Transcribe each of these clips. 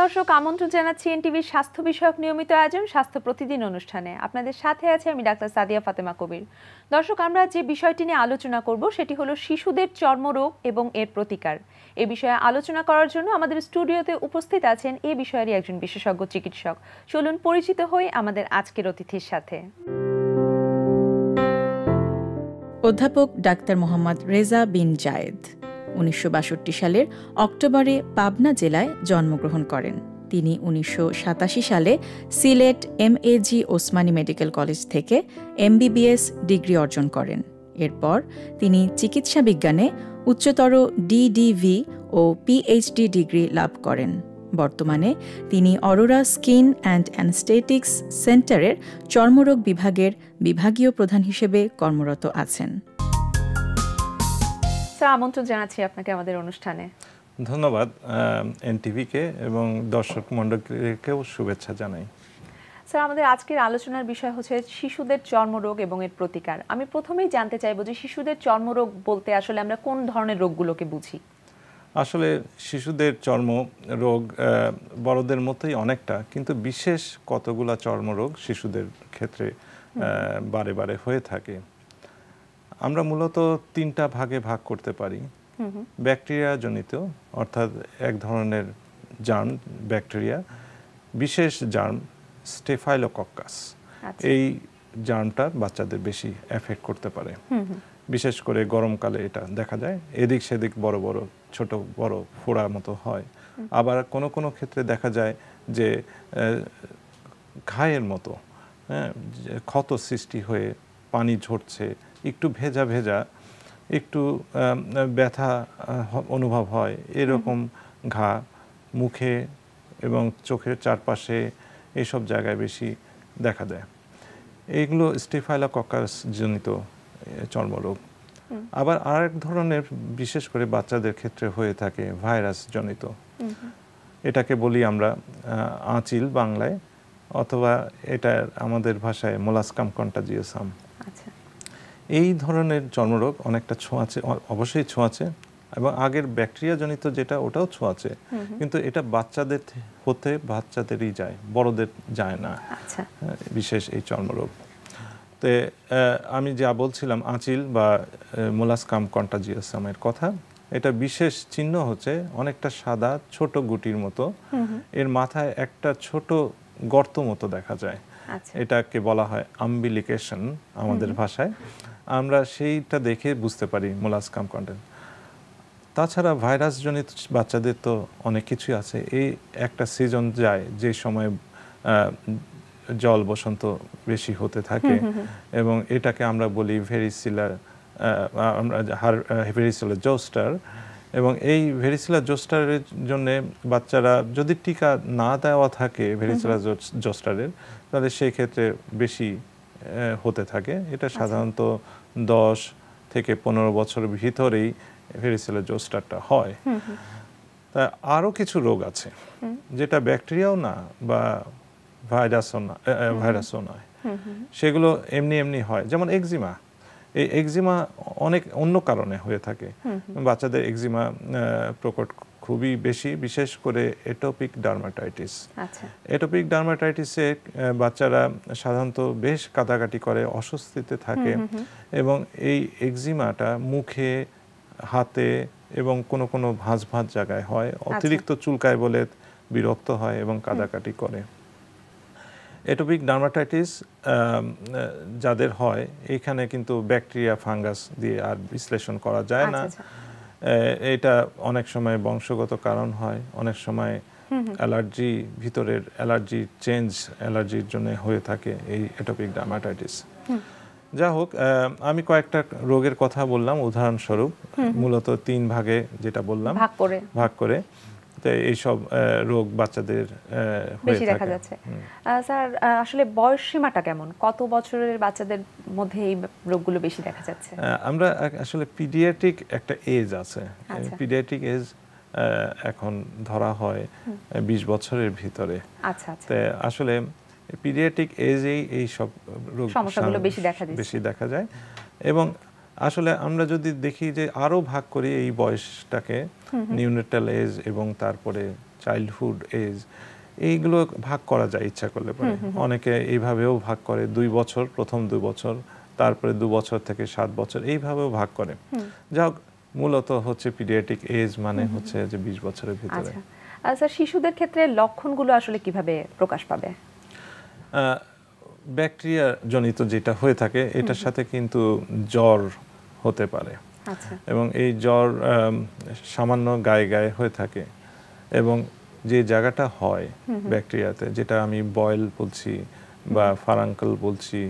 দর্শক, আমন্ত্রণ জানাচ্ছি এনটিভির স্বাস্থ্য বিষয়ক নিয়মিত আয়োজন স্বাস্থ্য প্রতিদিন অনুষ্ঠানে। আপনাদের সাথে আছে আমি ডাক্তার সাদিয়া ফাতেমা কবির। দর্শক, আমরা যে বিষয়টি নিয়ে আলোচনা করব সেটি হলো শিশুদের চর্মরোগ এবং এর প্রতিকার। এ বিষয়ে আলোচনা করার জন্য আমাদের স্টুডিওতে উপস্থিত আছেন এ বিষয়েরই একজন বিশেষজ্ঞ চিকিৎসক। চলুন পরিচিত হই আমাদের আজকের অতিথির সাথে। অধ্যাপক ডাক্তার মোহাম্মদ রেজা বিন জায়েদ 1962 সালের অক্টোবরে পাবনা জেলায় জন্মগ্রহণ করেন। তিনি 1987 সালে Sylhet MAG Osmani medical college থেকে এমবিবিএস ডিগ্রি অর্জন করেন। এরপর তিনি চিকিৎসা বিজ্ঞানে উচ্চতর ডিডিভি ও পিএইচডি ডিগ্রি লাভ করেন। বর্তমানে তিনি অরোরা স্কিন অ্যান্ড অ্যানেস্থেটিক্স সেন্টারের চর্মরোগ বিভাগের বিভাগীয় প্রধান হিসেবে কর্মরত আছেন। স্যার, আমন্ত্রণ জানাচ্ছি আপনাকে আমাদের অনুষ্ঠানে। ধন্যবাদ এনটিভিকে এবং দর্শক মণ্ডলীকেও শুভেচ্ছা জানাই। স্যার, আমাদের আজকের আলোচনার বিষয় হচ্ছে শিশুদের চর্মরোগ এবং এর প্রতিকার। আমি প্রথমেই জানতে চাইবো যে শিশুদের চর্মরোগ বলতে আসলে আমরা কোন ধরনের রোগগুলোকে বুঝি? আসলে শিশুদের চর্ম রোগ বড়দের মতোই অনেকটা, কিন্তু বিশেষ কতগুলা চর্মরোগ শিশুদের ক্ষেত্রে বারে বারে হয়ে থাকে। আমরা মূলত তিনটা ভাগে ভাগ করতে পারি। ব্যাকটেরিয়া জনিত, অর্থাৎ এক ধরনের জার্ম ব্যাকটেরিয়া, বিশেষ জার্ম স্টেফাইলোকক্কাস, এই জার্মটা বাচ্চাদের বেশি এফেক্ট করতে পারে। বিশেষ করে গরমকালে এটা দেখা যায়, এদিক সেদিক বড় বড় ছোট বড় ফোড়ার মতো হয়। আবার কোনো কোনো ক্ষেত্রে দেখা যায় যে ঘায়ের মতো ক্ষত সৃষ্টি হয়ে পানি ঝরছে, একটু ভেজা ভেজা, একটু ব্যথা অনুভব হয়, এরকম ঘা মুখে এবং চোখের চারপাশে এইসব জায়গায় বেশি দেখা দেয়। এইগুলো স্টেফাইলোকক্কাস জনিত চর্মরোগ। আবার আরেক ধরনের বিশেষ করে বাচ্চাদের ক্ষেত্রে হয়ে থাকে ভাইরাস জনিত, এটাকে বলি আমরা আঁচিল বাংলায়, অথবা এটা আমাদের ভাষায় মোলাস্কাম কন্টাজিয়াসাম। এই ধরনের চর্মরোগ অনেকটা ছোঁয়াচে, অবশ্যই ছোঁয়াচে, এবং আগের ব্যাকটেরিয়া জনিত যেটা ওটাও ছোঁয়াচে, কিন্তু এটা বাচ্চাদের হতে বাচ্চাদেরই যায়, বড়দের যায় না। বিশেষ এই চর্মরোগ তে আমি যা বলছিলাম আঁচিল বা মোলাস্কাম কন্টাজিয়াসামের কথা, এটা বিশেষ চিহ্ন হচ্ছে অনেকটা সাদা ছোট গুটির মতো, এর মাথায় একটা ছোট গর্ত মতো দেখা যায়। এটাকে বলা হয় আম্বিলিকেশন আমাদের ভাষায়। আমরা সেইটা দেখে বুঝতে পারি মোলাস্কাম কন্টেন্ট। তাছাড়া ভাইরাস জনিত বাচ্চাদের তো অনেক কিছুই আছে। এই একটা সিজন যায় যে সময় জল বসন্ত বেশি হতে থাকে, এবং এটাকে আমরা বলি ভেরিসিলার জোস্টার। এবং এই ভেরিসিলার জোস্টারের জন্য বাচ্চারা যদি টিকা না দেওয়া থাকে ভেরিসিলার জোস্টারের, তাহলে সেই ক্ষেত্রে বেশি হতে থাকে। এটা সাধারণত 10 থেকে 15 বছরের ভিতরেই ভেরিসিলার জোস্টারটা হয়। তা আরও কিছু রোগ আছে যেটা ব্যাকটেরিয়াও না বা ভাইরাসও নয়, সেগুলো এমনি এমনি হয়। যেমন এক্সিমা। এই এক্সিমা অনেক অন্য কারণে হয়ে থাকে। বাচ্চাদের এক্সিমা প্রকট খুবই বেশি, বিশেষ করে এটোপিক ডার্মাটাইটিস। এটোপিক ডার্মাটাইটিসে বাচ্চারা সাধারণত বেশ কাটাকাটি করে, অস্বস্তিতে থাকে, এবং এই এক্সিমাটা মুখে, হাতে এবং কোনো কোনো ভাঁজ ভাঁজ জায়গায় হয়। অতিরিক্ত চুলকায় বলে বিরক্ত হয় এবং কাটাকাটি করে। এটোপিক ডার্মাটাইটিস যাদের হয়, এইখানে কিন্তু ব্যাকটেরিয়া ফাঙ্গাস দিয়ে আর বিশ্লেষণ করা যায় না। এটা অনেক সময় বংশগত কারণ হয়, অনেক সময় অ্যালার্জি, ভিতরের অ্যালার্জি চেঞ্জ, অ্যালার্জির জন্য হয়ে থাকে এই এটোপিক ডার্মাটাইটিস। যা হোক, আমি কয়েকটা রোগের কথা বললাম উদাহরণস্বরূপ, মূলত 3 ভাগে যেটা বললাম ভাগ করে। এইসব রোগ বাচ্চাদের বেশি দেখা যাচ্ছে। স্যার, আসলে বয়স সীমাটা কেমন? কত বছরের বাচ্চাদের মধ্যে এই রোগগুলো বেশি দেখা যাচ্ছে? আমরা আসলে পিডিয়াট্রিক একটা এজ আছে, পিডিয়াট্রিক এজ এখন ধরা হয় 20 বছরের ভিতরে। আসলে পিডিয়াট্রিক এজেই এই সব রোগ সমস্যাগুলো বেশি দেখা যায়। এবং আসলে আমরা যদি দেখি যে আরো ভাগ করি এই বয়সটাকে, নিউনেটাল এজ এবং তারপরে চাইল্ডহুড এজ, এইগুলো ভাগ করা যায় ইচ্ছা করলে পরে। অনেকে এইভাবেও ভাগ করে 2 বছর, প্রথম 2 বছর, তারপরে 2 বছর থেকে 7 বছর, এইভাবেও ভাগ করে। যাক, মূলত হচ্ছে পিডিয়াট্রিক এজ মানে হচ্ছে যে 20 বছরের ভিতরে। আচ্ছা, শিশুদের ক্ষেত্রে লক্ষণগুলো আসলে কিভাবে প্রকাশ পাবে? ব্যাকটেরিয়া জনিত যেটা হয়ে থাকে এটার সাথে কিন্তু জ্বর হতে পারে। আচ্ছা। এবং এই জ্বর সামান্য গায়ে গায়ে হয়ে থাকে, এবং যে জায়গাটা হয় ব্যাকটেরিয়াতে, যেটা আমি বয়েল বলছি বা ফারাঙ্কল বলছি,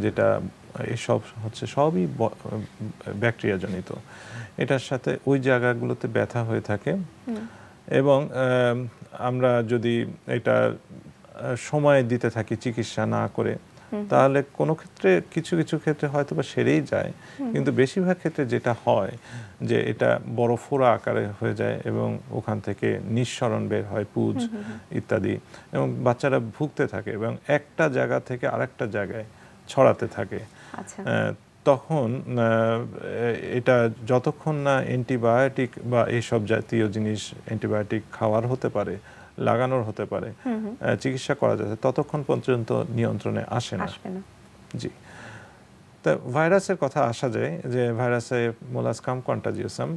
যেটা এসব হচ্ছে সবই ব্যাকটেরিয়া জনিত, এটার সাথে ওই জায়গাগুলোতে ব্যথা হয়ে থাকে। এবং আমরা যদি এটা সময় দিতে থাকি চিকিৎসা না করে, তাহলে কোনো ক্ষেত্রে কিছু কিছু ক্ষেত্রে হয়তো বা সেরেই যায়, কিন্তু বেশিরভাগ ক্ষেত্রে যেটা হয় যে এটা বড় ফোড়া আকারে হয়ে যায় এবং ওখান থেকে নিঃসরণ বের হয়, পুজ ইত্যাদি, এবং বাচ্চারা ভুগতে থাকে এবং একটা জায়গা থেকে আরেকটা জায়গায় ছড়াতে থাকে। তখন এটা যতক্ষণ না অ্যান্টিবায়োটিক বা এইসব জাতীয় জিনিস, অ্যান্টিবায়োটিক খাওয়ার হতে পারে, লাগানোর হতে পারে, চিকিৎসা করা যাচ্ছে, ততক্ষণ পর্যন্ত নিয়ন্ত্রণে আসে না। জি। তা ভাইরাসের কথা আসা যায় যে ভাইরাসে মোলাসকাম কন্টাজিওসাম,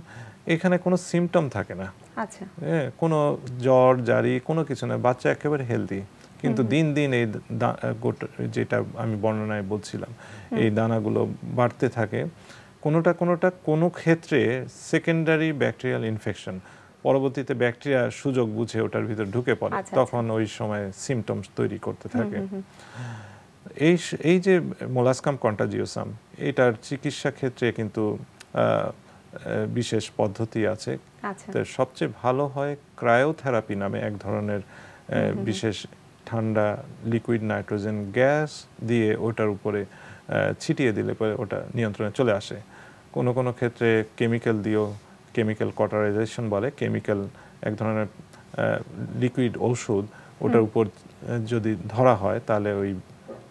এখানে কোনো সিমটম থাকে না। আচ্ছা। কোনো জ্বর জারি কোনো কিছু না, বাচ্চা একেবারে হেলদি, কিন্তু দিন দিন এই যেটা আমি বর্ণনায় বলছিলাম, এই দানাগুলো বাড়তে থাকে। কোনো ক্ষেত্রে সেকেন্ডারি ব্যাকটেরিয়াল ইনফেকশন, পরবর্তীতে ব্যাকটেরিয়া সুযোগ বুঝে ওটার ভিতর ঢুকে পড়ে, তখন ওই সময় সিমটমস তৈরি করতে থাকে। এই যে মোলাসকাম কন্টাজিওসাম, এটার চিকিৎসা ক্ষেত্রে কিন্তু বিশেষ পদ্ধতি আছে। তো সবচেয়ে ভালো হয় ক্রায়োথেরাপি নামে এক ধরনের বিশেষ ঠান্ডা লিকুইড নাইট্রোজেন গ্যাস দিয়ে ওটার উপরে ছিটিয়ে দিলে পরে ওটা নিয়ন্ত্রণে চলে আসে। কোনো ক্ষেত্রে কেমিক্যাল দিয়েও, কেমিক্যাল কটারাইজেশন বলে, কেমিক্যাল এক ধরনের লিকুইড ঔষধ ওটার উপর যদি ধরা হয় তাহলে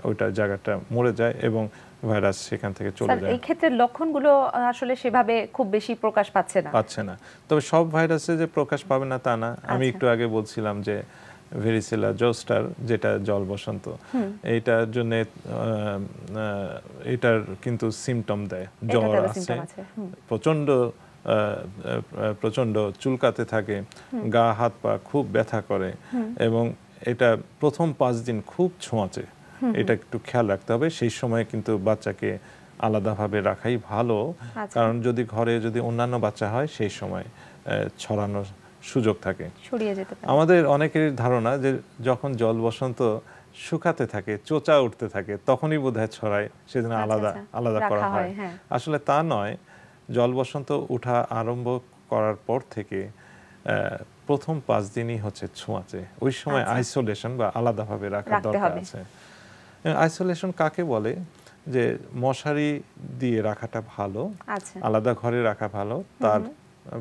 ওইটা জায়গাটা মরে যায় এবং ভাইরাস সেখান থেকে চলে যায়। এই ক্ষেত্রে লক্ষণগুলো আসলে সেভাবে খুব বেশি প্রকাশ পাচ্ছে না। তবে সব ভাইরাসে যে প্রকাশ পাবে না তা না। আমি একটু আগে বলছিলাম যে ভেরিসেলা জোস্টার, যেটা জল বসন্ত, এইটার জন্য এটার কিন্তু সিমটম দেয়, জ্বর আছে, প্রচন্ড চুলকাতে থাকে, গা হাত পা খুব ব্যথা করে, এবং এটা প্রথম 5 দিন খুব ছোঁয়াচে। এটা একটু খেয়াল রাখতে হবে। সেই সময় কিন্তু বাচ্চাকে আলাদাভাবে রাখাই ভালো, কারণ যদি ঘরে যদি অন্যান্য বাচ্চা হয় সেই সময় ছড়ানোর সুযোগ থাকে, ছড়িয়ে যেতে পারে। আমাদের অনেকেরই ধারণা যে যখন জল বসন্ত শুকাতে থাকে, চোচা উঠতে থাকে, তখনই বোধহয় ছড়ায়, সেজন্য আলাদা করা হয়। আসলে তা নয়। জল বসন্ত উঠা আরম্ভ করার পর থেকে প্রথম 5 দিনই হচ্ছে ছোঁয়াচে, ওই সময় আইসোলেশন বা আলাদাভাবে রাখার দরকার আছে। আইসোলেশন কাকে বলে? যে মশারি দিয়ে রাখাটা ভালো, আলাদা ঘরে রাখা ভালো, তার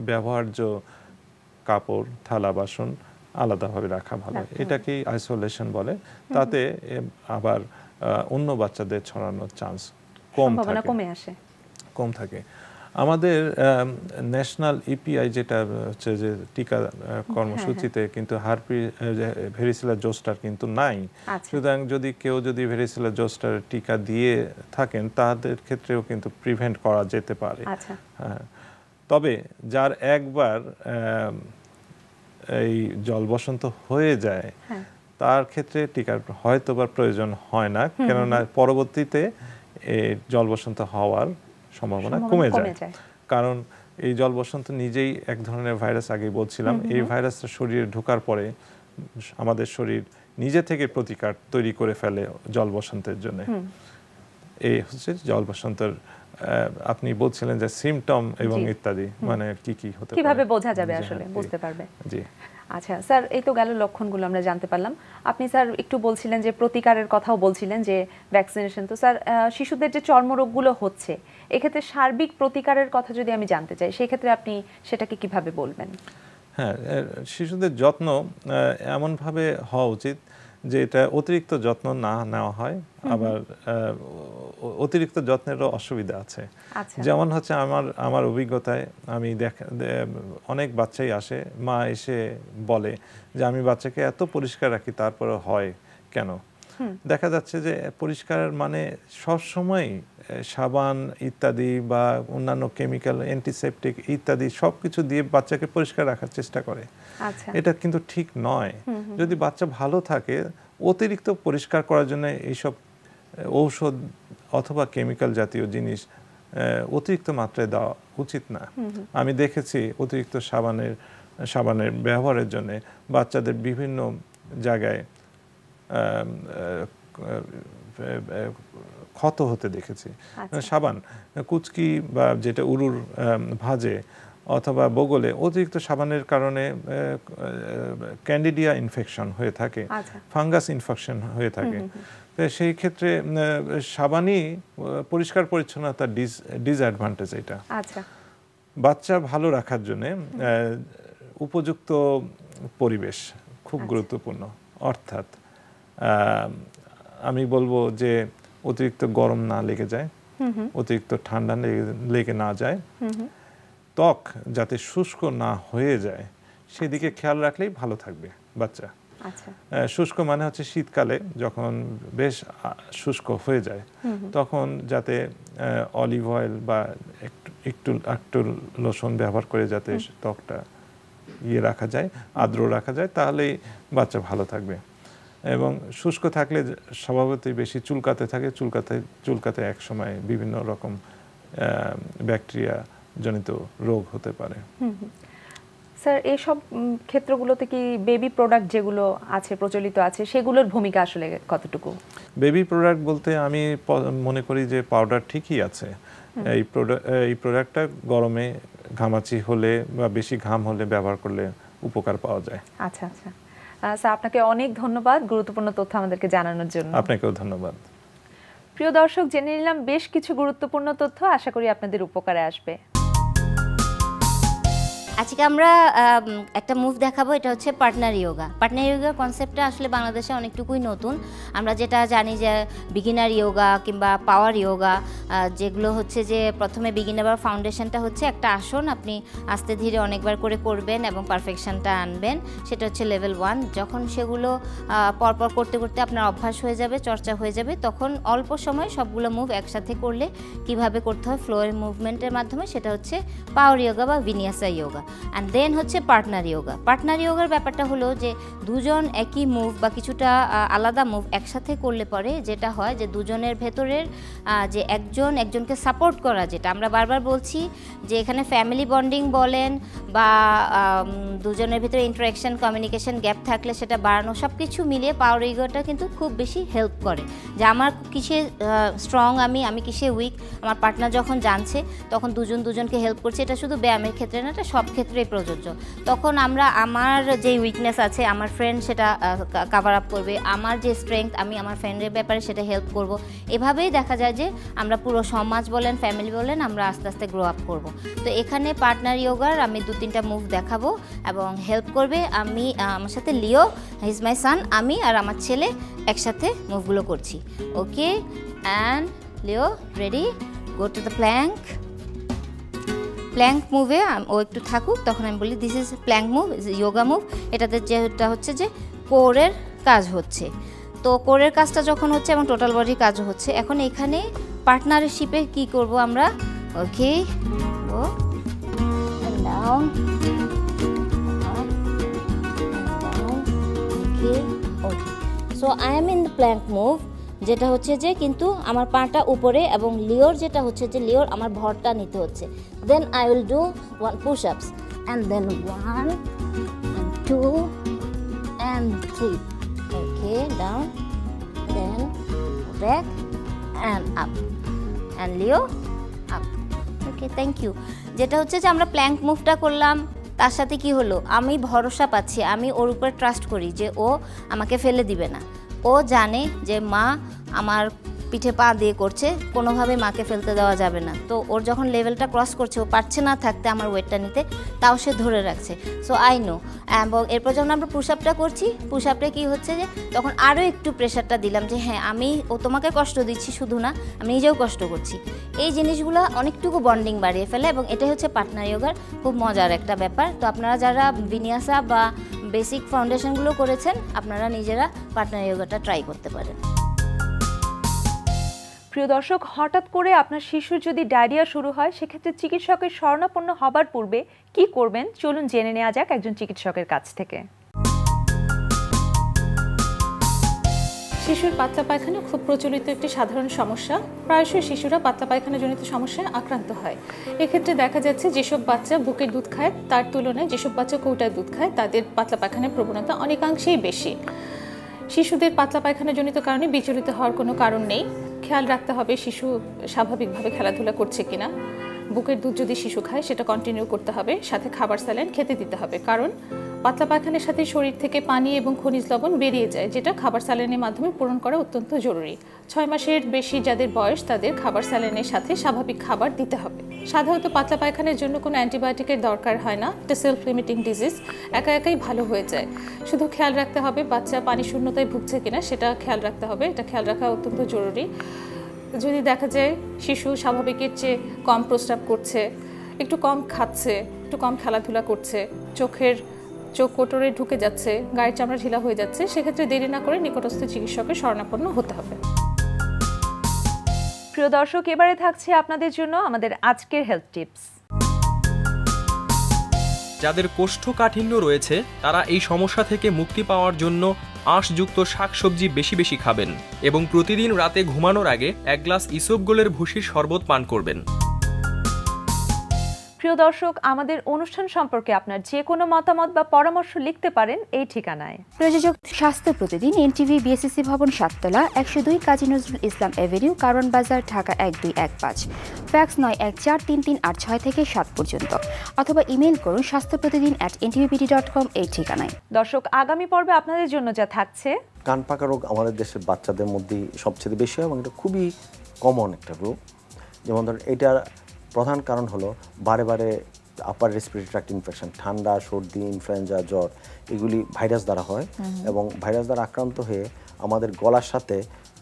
ব্যবহার্য কাপড় থালা বাসন আলাদাভাবে রাখা ভালো, এটাকেই আইসোলেশন বলে। তাতে আবার অন্য বাচ্চাদের ছড়ানোর চান্স কম থাকে। আমাদের ন্যাশনাল ইপিআই যেটা হচ্ছে যে টিকা কর্মসূচিতে কিন্তু ভেরিসেলা জোস্টার কিন্তু নাই। সুতরাং কেউ যদি ভেরিসেলা জোস্টার টিকা দিয়ে থাকেন, তাদের ক্ষেত্রেও কিন্তু প্রিভেন্ট করা যেতে পারে। তবে যার একবার এই জল বসন্ত হয়ে যায়, তার ক্ষেত্রে টিকার হয়তো বা প্রয়োজন হয় না, কেননা পরবর্তীতে জল বসন্ত হওয়ার সম্ভাবনা কমে যায়। কারণ এই জল বসন্ত নিজেই এক ধরনের ভাইরাস, আগে বলছিলাম, এই ভাইরাসটা শরীরে ঢোকার পরে আমাদের শরীর নিজে থেকে প্রতিকার তৈরি করে ফেলে জল বসন্তের জন্য। এই হচ্ছে জল বসন্তের, আপনি বলছিলেন যে সিমটম এবং ইত্যাদি, মানে কি হতে পারে, কিভাবে বোঝা যাবে, আসলে বুঝতে পারবে। জি। আচ্ছা স্যার, এই তো গেল লক্ষণগুলো আমরা জানতে পারলাম। আপনি স্যার একটু বলছিলেন যে প্রতিকারের কথাও বলছিলেন, যে ভ্যাকসিনেশন। তো স্যার, শিশুদের যে চর্মরোগগুলো হচ্ছে, এক্ষেত্রে সার্বিক প্রতিকারের কথা যদি আমি জানতে চাই, সেই ক্ষেত্রে আপনি সেটাকে কিভাবে বলবেন? হ্যাঁ, শিশুদের যত্ন এমনভাবে হওয়া উচিত যে এটা অতিরিক্ত যত্ন না নেওয়া হয়, আবার অতিরিক্ত যত্নেরও অসুবিধা আছে। যেমন হচ্ছে আমার অভিজ্ঞতায় আমি অনেক বাচ্চাই আসে, মা এসে বলে যে আমি বাচ্চাকে এত পরিষ্কার রাখি তারপরে হয় কেন। দেখা যাচ্ছে যে পরিষ্কার মানে সবসময় সাবান ইত্যাদি বা অন্যান্য কেমিক্যাল, অ্যান্টিসেপটিক ইত্যাদি সবকিছু দিয়ে বাচ্চাকে পরিষ্কার রাখার চেষ্টা করে। এটা কিন্তু ঠিক নয়। যদি বাচ্চা ভালো থাকে, অতিরিক্ত পরিষ্কার করার জন্য এইসব ঔষধ অথবা কেমিক্যাল জাতীয় জিনিস অতিরিক্ত মাত্রায় দেওয়া উচিত না। আমি দেখেছি অতিরিক্ত সাবানের ব্যবহারের জন্য বাচ্চাদের বিভিন্ন জায়গায় ক্ষত হতে দেখেছি। সাবান কুচকি বা যেটা উরুর ভাঁজে অথবা বগলে অতিরিক্ত সাবানের কারণে ক্যান্ডিডিয়া ইনফেকশন হয়ে থাকে, ফাঙ্গাস ইনফেকশন হয়ে থাকে। সেই ক্ষেত্রে সাবানই পরিষ্কার পরিচ্ছন্নতার ডিসঅ্যাডভান্টেজ। এটা বাচ্চা ভালো রাখার জন্য উপযুক্ত পরিবেশ খুব গুরুত্বপূর্ণ। অর্থাৎ আমি বলবো যে অতিরিক্ত গরম না লেগে যায়, অতিরিক্ত ঠান্ডা লেগে না যায়, ত্বক যাতে শুষ্ক না হয়ে যায় সেদিকে খেয়াল রাখলেই ভালো থাকবে বাচ্চা। শুষ্ক মানে হচ্ছে শীতকালে যখন বেশ শুষ্ক হয়ে যায় তখন যাতে অলিভ অয়েল বা একটু লোশন ব্যবহার করে যাতে ত্বকটা রাখা যায়, আর্দ্র রাখা যায়, তাহলেই বাচ্চা ভালো থাকবে। এবং শুষ্ক থাকলে স্বভাবতই বেশি চুলকাতে থাকে, চুলকাতে এক সময় বিভিন্ন রকম ব্যাকটেরিয়া জনিত রোগ হতে পারে। স্যার, এইসব ক্ষেত্রগুলোতে কি বেবি প্রোডাক্ট যেগুলো আছে প্রচলিত আছে সেগুলোর ভূমিকা আসলে কতটুকু? বেবি প্রোডাক্ট বলতে আমি মনে করি যে পাউডার ঠিকই আছে। এই প্রোডাক্টটা গরমে ঘামাচি হলে বা বেশি ঘাম হলে ব্যবহার করলে উপকার পাওয়া যায়। আচ্ছা আচ্ছা স্যার, আপনাকে অনেক ধন্যবাদ গুরুত্বপূর্ণ তথ্য আমাদেরকে জানানোর জন্য। আপনাকেও ধন্যবাদ। প্রিয় দর্শক, জেনে নিলাম বেশ কিছু গুরুত্বপূর্ণ তথ্য, আশা করি আপনাদের উপকারে আসবে। আজকে আমরা একটা মুভ দেখাবো, এটা হচ্ছে পার্টনার ইয়োগা। পার্টনার ইয়োগার কনসেপ্টটা আসলে বাংলাদেশে অনেকটুকুই নতুন। আমরা যেটা জানি যে বিগিনার ইয়োগা কিংবা পাওয়ার ইয়োগা, যেগুলো হচ্ছে যে প্রথমে বিগিনার বা ফাউন্ডেশনটা হচ্ছে একটা আসন, আপনি আস্তে ধীরে অনেকবার করে করবেন এবং পারফেকশনটা আনবেন, সেটা হচ্ছে লেভেল 1। যখন সেগুলো পরপর করতে করতে আপনার অভ্যাস হয়ে যাবে, চর্চা হয়ে যাবে, তখন অল্প সময় সবগুলো মুভ একসাথে করলে কিভাবে করতে হয় ফ্লোয়ের মুভমেন্টের মাধ্যমে, সেটা হচ্ছে পাওয়ার ইয়োগা বা ভিনিয়াসা ইয়োগা। অ্যান্ড দেন হচ্ছে পার্টনার ইয়োগা। পার্টনার ইয়োগার ব্যাপারটা হলো যে দুজন একই মুভ বা কিছুটা আলাদা মুভ একসাথে করলে পরে যেটা হয় যে দুজনের ভেতরের যে একজনকে সাপোর্ট করা, যেটা আমরা বারবার বলছি যে এখানে ফ্যামিলি বন্ডিং বলেন বা দুজনের ভেতরে ইন্টারাকশন, কমিউনিকেশন গ্যাপ থাকলে সেটা বাড়ানো, সব কিছু মিলিয়ে পাওয়ার ইয়োগাটা কিন্তু খুব বেশি হেল্প করে। যে আমার কিসে স্ট্রং, আমি কিসে উইক, আমার পার্টনার যখন জানছে তখন দুজনকে হেল্প করছে। এটা শুধু ব্যায়ামের ক্ষেত্রে না, এটা সব ক্ষেত্রেই প্রযোজ্য। তখন আমার যে উইকনেস আছে আমার ফ্রেন্ড সেটা কাভার আপ করবে, আমার যে স্ট্রেংথ আমি আমার ফ্রেন্ডের ব্যাপারে সেটা হেল্প করব। এভাবেই দেখা যায় যে আমরা পুরো সমাজ বলেন, ফ্যামিলি বলেন, আমরা আস্তে আস্তে গ্রো আপ করব। তো এখানে পার্টনার ইয়োগার আমি 2-3টা মুভ দেখাবো এবং হেল্প করবে। আমার সাথে লিও, হি ইজ মাই সান, আমি আর আমার ছেলে একসাথে মুভগুলো করছি। Okay, and Leo ready, go to the plank. Plank মুভে ও একটু থাকুক, তখন আমি বলি this is plank move, yoga move. এটাতে যেটা হচ্ছে যে কোরের কাজ হচ্ছে, তো কোরের কাজটা যখন হচ্ছে এবং টোটাল বডির কাজও হচ্ছে। এখন এখানে পার্টনারশিপে কি করব আমরা? Okay, go down, okay okay. So I am in the plank move, যেটা হচ্ছে যে কিন্তু আমার পাটা উপরে এবং লিওর যেটা হচ্ছে যে লিওর আমার ভরটা নিতে হচ্ছে। Then I will do 1 push ups and then 1 and 2 and 3. Okay, down, then back and up and লিও আপ। Okay, thank you. যেটা হচ্ছে যে আমরা প্ল্যাঙ্ক মুভটা করলাম, তার সাথে কি হলো, আমি ভরসা পাচ্ছি, আমি ওর উপর ট্রাস্ট করি যে ও আমাকে ফেলে দিবে না। ও জানে যে মা আমার পিঠে পা দিয়ে করছে, কোনোভাবে মাকে ফেলতে দেওয়া যাবে না। তো ওর যখন লেভেলটা ক্রস করছে, ও পারছে না থাকতে আমার ওয়েটটা নিতে, তাও সে ধরে রাখছে। So I know. এবং এরপর যখন আমরা পুশ আপটা করছি, পুশ আপটা কী হচ্ছে যে তখন আরও একটু প্রেশারটা দিলাম যে হ্যাঁ ও তোমাকে কষ্ট দিচ্ছি শুধু না, আমি নিজেও কষ্ট করছি। এই জিনিসগুলো অনেকটুকু বন্ডিং বাড়িয়ে ফেলে এবং এটাই হচ্ছে পার্টনার যোগার খুব মজার একটা ব্যাপার। তো আপনারা যারা বিনিয়াসা বা বেসিক ফাউন্ডেশনগুলো করেছেন, আপনারা নিজেরা পার্টনার যোগাটা ট্রাই করতে পারেন। প্রিয় দর্শক, হঠাৎ করে আপনার শিশুর যদি ডায়রিয়া শুরু হয়, সেক্ষেত্রে চিকিৎসকের শরণাপন্ন হবার পূর্বে কি করবেন, চলুন জেনে নেওয়া যাক একজন চিকিৎসকের কাছ থেকে। শিশুর পাতলা পায়খানা খুব প্রচলিত একটি সাধারণ সমস্যা। প্রায়শই শিশুরা পাতলা পায়খানাজনিত সমস্যায় আক্রান্ত হয়। এক্ষেত্রে দেখা যাচ্ছে যেসব বাচ্চা বুকের দুধ খায় তার তুলনায় যেসব বাচ্চা কৌটায় দুধ খায় তাদের পাতলা পায়খানার প্রবণতা অনেকাংশেই বেশি। শিশুদের পাতলা পায়খানাজনিত কারণে বিচলিত হওয়ার কোনো কারণ নেই। খেয়াল রাখতে হবে শিশু স্বাভাবিকভাবে খেলাধুলা করছে কিনা। বুকের দুধ যদি শিশু খায় সেটা কন্টিনিউ করতে হবে, সাথে খাবার স্যালাইন খেতে দিতে হবে, কারণ পাতলা পায়খানার সাথে শরীর থেকে পানি এবং খনিজ লবণ বেরিয়ে যায়, যেটা খাবার স্যালাইনের মাধ্যমে পূরণ করা অত্যন্ত জরুরি। 6 মাসের বেশি যাদের বয়স তাদের খাবার স্যালাইনের সাথে স্বাভাবিক খাবার দিতে হবে। সাধারণত পাতলা পায়খানার জন্য কোনো অ্যান্টিবায়োটিকের দরকার হয় না, এটা সেলফ লিমিটিং ডিজিজ, একা একাই ভালো হয়ে যায়। শুধু খেয়াল রাখতে হবে বাচ্চা পানি শূন্যতায় ভুগছে কিনা, সেটা খেয়াল রাখতে হবে, এটা খেয়াল রাখা অত্যন্ত জরুরি। যদি দেখা যায় শিশু স্বাভাবিকের চেয়ে কম প্রস্রাব করছে, একটু কম খাচ্ছে, একটু কম খেলাধুলা করছে, চোখ কোটরে ঢুকে যাচ্ছে, গায়ের চামড়া ঢিলা হয়ে যাচ্ছে, সেক্ষেত্রে দেরি না করে নিকটস্থ চিকিৎসকের শরণাপন্ন হতে হবে। প্রিয় দর্শক, এবারে থাকছে আপনাদের জন্য আমাদের আজকের হেলথ টিপস। যাদের কোষ্ঠকাঠিন্য রয়েছে তারা এই সমস্যা থেকে মুক্তি পাওয়ার জন্য আঁশযুক্ত শাকসবজি বেশি বেশি খাবেন এবং প্রতিদিন রাতে ঘুমানোর আগে 1 গ্লাস ইসবগোলের ভুসির শরবত পান করবেন। প্রিয় দর্শক, আমাদের অনুষ্ঠান সম্পর্কে আপনার যে কোনো মতামত বা পরামর্শ লিখতে পারেন এই ঠিকানায়। প্রযোজক স্বাস্থ্য প্রতিদিন, এনটিভি, বিএসসি ভবন, 7 তলা, 102 কাজী নজরুল ইসলাম এভিনিউ, কারণ বাজার, ঢাকা 1215। ফ্যাক্স 914338 থেকে 7 পর্যন্ত, অথবা ইমেল করুন স্বাস্থ্যপ্রতিদিন@ntvpd.com এই ঠিকানায়। দর্শক, আগামী পর্বে আপনাদের জন্য যা থাকছে, কান পাকা রোগ আমাদের দেশের বাচ্চাদের মধ্যে সবচেয়ে বেশি হয় এবং এটা খুবই কমন একটা রোগ। যেমন ধরুন, এটার প্রধান কারণ হলো বারে বারে আপার রেসপিরেটরি ট্র্যাক্ট ইনফেকশন, ঠান্ডা, সর্দি, ইনফ্লুয়েঞ্জা, জ্বর, এগুলি ভাইরাস দ্বারা হয় এবং ভাইরাস দ্বারা আক্রান্ত হয়ে আমাদের গলার সাথে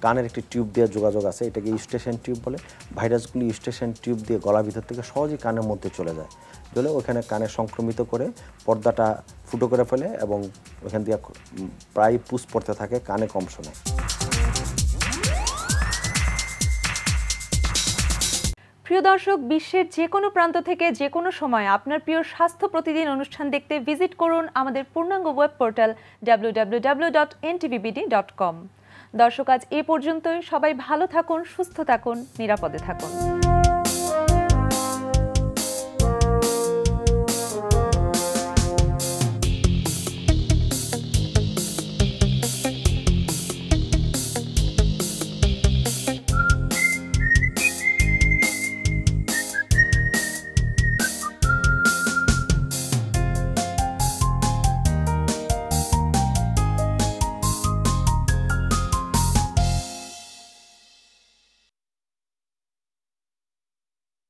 কানের একটি টিউব দিয়ে যোগাযোগ আছে, এটাকে ইউস্টেশন টিউব বলে। ভাইরাসগুলি ইউস্টেশন টিউব দিয়ে গলার ভিতর থেকে সহজেই কানের মধ্যে চলে যায়, চলে ওখানে কানে সংক্রমিত করে পর্দাটা ফুটো করে ফেলে এবং ওখান দিয়ে প্রায় পুষ পড়তে থাকে, কানে কম শোনায়। প্রিয় দর্শক, বিশ্বের যে কোনো প্রান্ত থেকে যে কোনো সময় আপনার প্রিয় স্বাস্থ্য প্রতিদিন অনুষ্ঠান দেখতে ভিজিট করুন আমাদের পূর্ণাঙ্গ ওয়েব পোর্টাল www.ntvpd.com। দর্শক, আজ এ পর্যন্তই। সবাই ভালো থাকুন, সুস্থ থাকুন, নিরাপদে থাকুন।